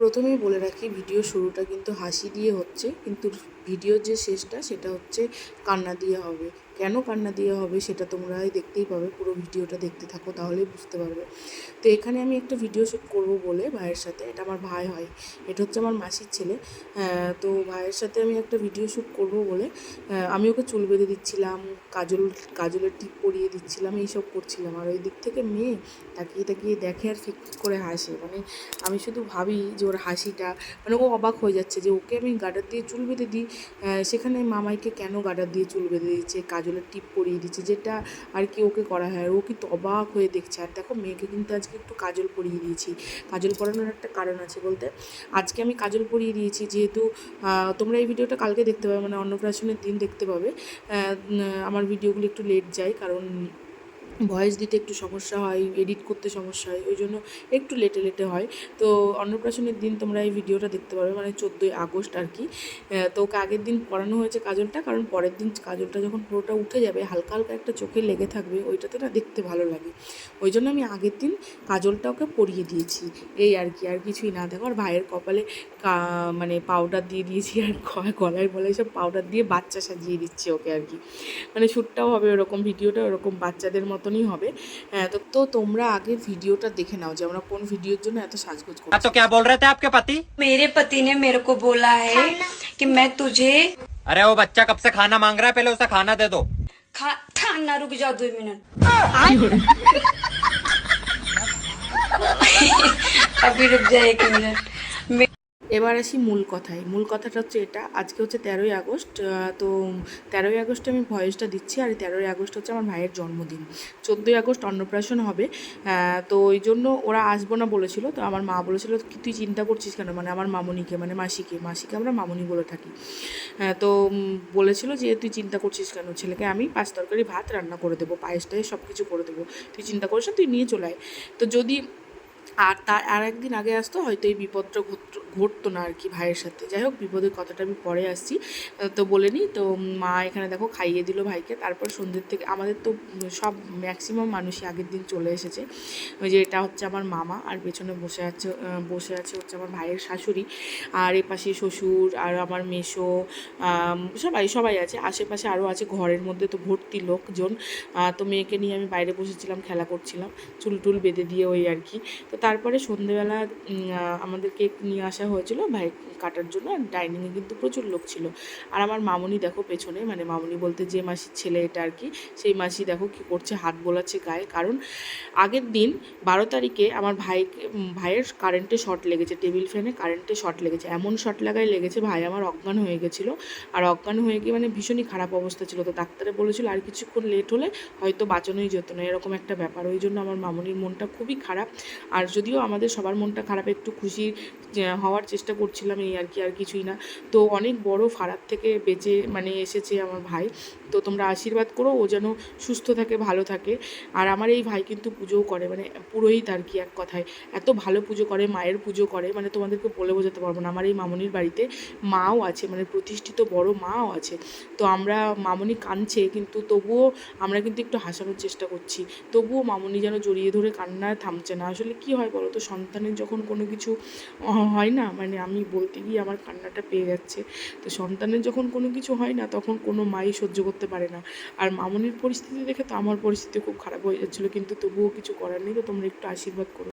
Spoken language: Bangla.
প্রথমেই বলে রাখি, ভিডিও শুরুটা কিন্তু হাসি দিয়ে হচ্ছে, কিন্তু ভিডিওর যে শেষটা সেটা হচ্ছে কান্না দিয়ে হবে। কেন কান্না দিয়ে হবে সেটা তোমরাই দেখতেই পাবে, পুরো ভিডিওটা দেখতে থাকো তাহলেই বুঝতে পারবে। তো এখানে আমি একটা ভিডিও শ্যুট করব বলে ভাইয়ের সাথে, এটা আমার ভাই হয়, এটা হচ্ছে আমার মাসির ছেলে। তো ভাইয়ের সাথে আমি একটা ভিডিও শ্যুট করব বলে আমি ওকে চুল বেঁধে দিচ্ছিলাম, কাজলের টিপ পরিয়ে দিচ্ছিলাম, এইসব করছিলাম। আর ওই দিক থেকে মেয়ে তাকিয়ে তাকিয়ে দেখে আর ফিক করে হাসে। মানে আমি শুধু ভাবি যে ওর হাসিটা, মানে ও অবাক হয়ে যাচ্ছে যে ওকে আমি গার্ডার দিয়ে চুল বেঁধে দিই, সেখানে মামাইকে কেন গার্ডার দিয়ে চুল বেঁধে দিচ্ছে, কাজলের টিপ পরিয়ে দিচ্ছে, যেটা আর কি ওকে করা হয়। আর ও কিন্তু অবাক হয়ে দেখছে। আর দেখো, মেয়েকে কিন্তু আজকে একটু কাজল পরিয়ে দিয়েছি। কাজল পরানোর একটা কারণ আছে বলতে, আজকে আমি কাজল পরিয়ে দিয়েছি যেহেতু তোমরা এই ভিডিওটা কালকে দেখতে পাবে, মানে অন্নপ্রাশনের দিন দেখতে পাবে। আমার ভিডিওগুলো একটু লেট যায়, কারণ ভয়েস দিতে একটু সমস্যা হয়, এডিট করতে সমস্যা হয়, ওই জন্য একটু লেটে হয়। তো অন্নপ্রাশনের দিন তোমরা এই ভিডিওটা দেখতে পারবে, মানে 14ই আগস্ট আর কি। তো ওকে আগের দিন পরানো হয়েছে কাজলটা, কারণ পরের দিন কাজলটা যখন পুরোটা উঠে যাবে, হালকা হালকা একটা চোখে লেগে থাকবে, ওইটাতে না দেখতে ভালো লাগে। ওই জন্য আমি আগের দিন কাজলটা ওকে পরিয়ে দিয়েছি, এই আর কি, আর কিছুই না। দেখো, আর ভাইয়ের কপালে মানে পাউডার দিয়ে দিয়েছি, আর গলায় গলায় সব পাউডার দিয়ে বাচ্চা সাজিয়ে দিচ্ছি ওকে আর কি। মানে শ্যুটটাও হবে ওরকম, ভিডিওটা ওরকম বাচ্চাদের মতনই হবে। তো তোমরা আগে ভিডিওটা দেখে নাও যে আমরা কোন ভিডিওর জন্য এত সাজগোজ করছি। तो क्या बोल रहे थे आपके पति? मेरे पति ने मेरे को बोला है कि मैं तुझे अरे वो बच्चा कब से खाना मांग रहा है, पहले उसे खाना दे दो। खाना रुक जाओ 2 मिनट अभी रुक जाए 1 मिनट। এবার আসি মূল কথায়। মূল কথাটা হচ্ছে এটা, আজকে হচ্ছে 13ই আগস্ট। তো 13ই আগস্টে আমি ভয়েসটা দিচ্ছি, আর 13ই আগস্ট হচ্ছে আমার ভাইয়ের জন্মদিন। 14ই আগস্ট অন্নপ্রাশন হবে। তো ওই জন্য ওরা আসবো না বলেছিল। তো আমার মা বলেছিল, কি তুই চিন্তা করছিস কেন, মানে আমার মামুনিকে, মানে মাসিকে আমরা মামুনি বলে থাকি। তো বলেছিল যে তুই চিন্তা করছিস কেন, ছেলেকে আমি 5 তরকারি ভাত রান্না করে দেবো, পায়েস টায়েস সব কিছু করে দেবো, তুই চিন্তা করিস না, তুই নিয়ে চলে আয়। তো যদি আর একদিন আগে আসতো, হয়তো এই বিপদটা ঘটতো না আর কি ভাইয়ের সাথে। যাই হোক, বিপদের কথাটা আমি পরে আসছি, তো বলে নিই। তো মা এখানে দেখো খাইয়ে দিল ভাইকে। তারপর সন্ধ্যের থেকে আমাদের তো সব ম্যাক্সিমাম মানুষই আগের দিন চলে এসেছে। ওই যে এটা হচ্ছে আমার মামা, আর পেছনে বসে আছে হচ্ছে আমার ভাইয়ের শাশুড়ি, আর এপাশে শ্বশুর, আর আমার মেসো, সবাই আছে। আশেপাশে আরও আছে, ঘরের মধ্যে তো ভর্তি লোকজন। তো মেয়েকে নিয়ে আমি বাইরে বসেছিলাম, খেলা করছিলাম, চুল টুল বেঁধে দিয়ে, ওই আর কি। তো তারপরে সন্ধেবেলা আমাদের কেক নিয়ে আসা হয়েছিল ভাই কাটার জন্য, আর ডাইনিংয়ে কিন্তু প্রচুর লোক ছিল। আর আমার মামুনি দেখো পেছনে, মানে মামুনি বলতে যে মাসির ছেলে এটা আর কি, সেই মাসি দেখো কী করছে, হাত বোলাচ্ছে গায়ে। কারণ আগের দিন 12 তারিখে আমার ভাইয়ের কারেন্টে শর্ট লেগেছে, টেবিল ফ্যানে কারেন্টে শর্ট লেগেছে, এমন শর্ট লাগায় লেগেছে, ভাই আমার অজ্ঞান হয়ে গেছিলো। আর অজ্ঞান হয়ে গিয়ে মানে ভীষণই খারাপ অবস্থা ছিল। তো ডাক্তারে বলেছিল আর কিছুক্ষণ লেট হলে হয়তো বাঁচানোই যেত না, এরকম একটা ব্যাপার। ওই জন্য আমার মামুনির মনটা খুবই খারাপ। আর যদিও আমাদের সবার মনটা খারাপ, একটু খুশি হওয়ার চেষ্টা করছিলাম, এই আর কি, আর কিছুই না। তো অনেক বড় ফারাক থেকে বেঁচে মানে এসেছে আমার ভাই। তো তোমরা আশীর্বাদ করো ও যেন সুস্থ থাকে, ভালো থাকে। আর আমার এই ভাই কিন্তু পুজোও করে, মানে পুরোহিত আর কি, এক কথায় এত ভালো পুজো করে, মায়ের পুজো করে, মানে তোমাদেরকে বলে বোঝাতে পারবো না। আমার এই মামুনির বাড়িতে মাও আছে, মানে প্রতিষ্ঠিত বড় মাও আছে। তো আমরা, মামুনি কাঁদছে কিন্তু তবুও আমরা কিন্তু একটু হাসানোর চেষ্টা করছি, তবুও মামুনি যেন জড়িয়ে ধরে কান্না থামছে না। আসলে কি হয় বলো তো, সন্তানের যখন কোনো কিছু হয় না, মানে আমি বলতে গিয়ে আমার কান্নাটা পেয়ে যাচ্ছে। তো সন্তানের যখন কোনো কিছু হয় না, তখন কোনো মাই সহ্য করতে পারে না। আর মামুনির পরিস্থিতি দেখে তো আমার পরিস্থিতি খুব খারাপ হয়ে যাচ্ছিলো, কিন্তু তবুও কিছু করার নেই। তো তোমরা একটু আশীর্বাদ করো।